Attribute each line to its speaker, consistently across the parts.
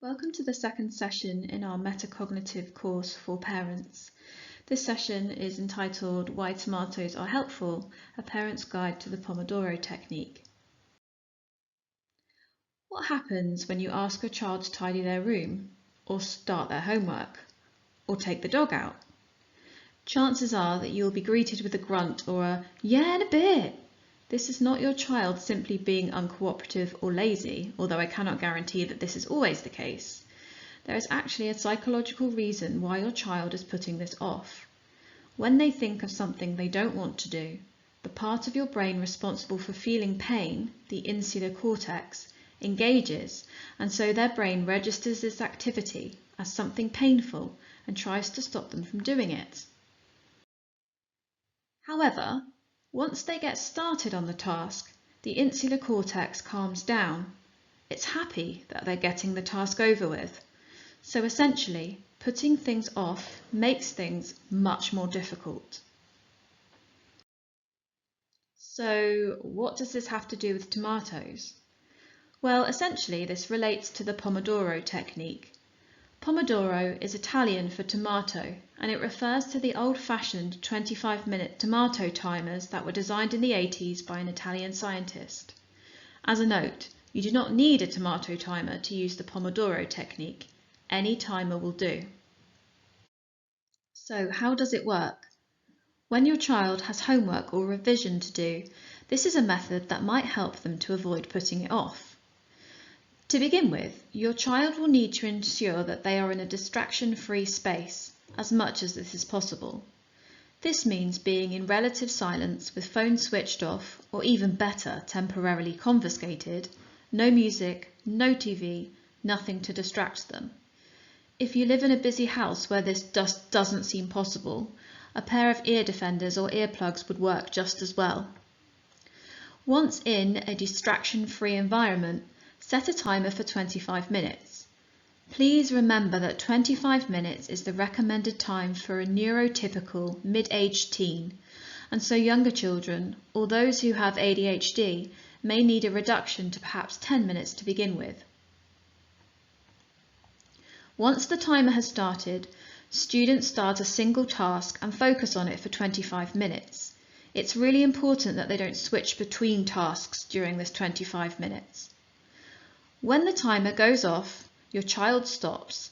Speaker 1: Welcome to the second session in our metacognitive course for parents. This session is entitled Why Tomatoes Are Helpful, a Parent's Guide to the Pomodoro Technique. What happens when you ask a child to tidy their room, or start their homework, or take the dog out? Chances are that you'll be greeted with a grunt or a "yeah, in a bit." This is not your child simply being uncooperative or lazy, although I cannot guarantee that this is always the case. There is actually a psychological reason why your child is putting this off. When they think of something they don't want to do, the part of your brain responsible for feeling pain, the insular cortex, engages, and so their brain registers this activity as something painful and tries to stop them from doing it. However, once they get started on the task, the insular cortex calms down. It's happy that they're getting the task over with. So essentially, putting things off makes things much more difficult. So what does this have to do with tomatoes? Well, essentially this relates to the Pomodoro technique. Pomodoro is Italian for tomato, and it refers to the old-fashioned 25-minute tomato timers that were designed in the 80s by an Italian scientist. As a note, you do not need a tomato timer to use the Pomodoro technique. Any timer will do. So how does it work? When your child has homework or revision to do, this is a method that might help them to avoid putting it off. To begin with, your child will need to ensure that they are in a distraction-free space, as much as this is possible. This means being in relative silence with phones switched off, or even better, temporarily confiscated, no music, no TV, nothing to distract them. If you live in a busy house where this just doesn't seem possible, a pair of ear defenders or earplugs would work just as well. Once in a distraction-free environment, set a timer for 25 minutes. Please remember that 25 minutes is the recommended time for a neurotypical mid-aged teen, and so younger children, or those who have ADHD, may need a reduction to perhaps 10 minutes to begin with. Once the timer has started, students start a single task and focus on it for 25 minutes. It's really important that they don't switch between tasks during this 25 minutes. When the timer goes off, your child stops,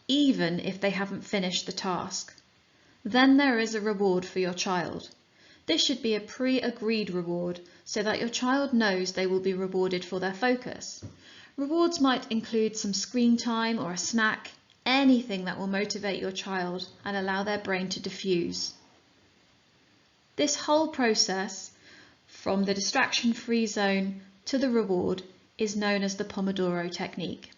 Speaker 1: even if they haven't finished the task. Then there is a reward for your child. This should be a pre-agreed reward so that your child knows they will be rewarded for their focus. Rewards might include some screen time or a snack, anything that will motivate your child and allow their brain to diffuse. This whole process, from the distraction-free zone to the reward, is known as the Pomodoro technique.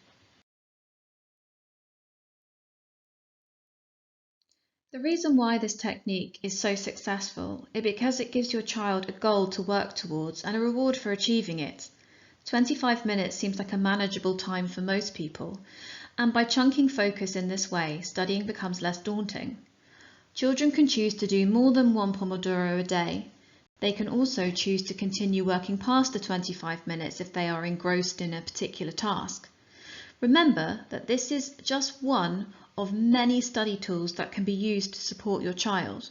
Speaker 1: The reason why this technique is so successful is because it gives your child a goal to work towards and a reward for achieving it. 25 minutes seems like a manageable time for most people, and by chunking focus in this way, studying becomes less daunting. Children can choose to do more than one Pomodoro a day. They can also choose to continue working past the 25 minutes if they are engrossed in a particular task. Remember that this is just one of many study tools that can be used to support your child.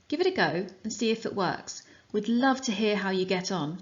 Speaker 1: Give it a go and see if it works. We'd love to hear how you get on.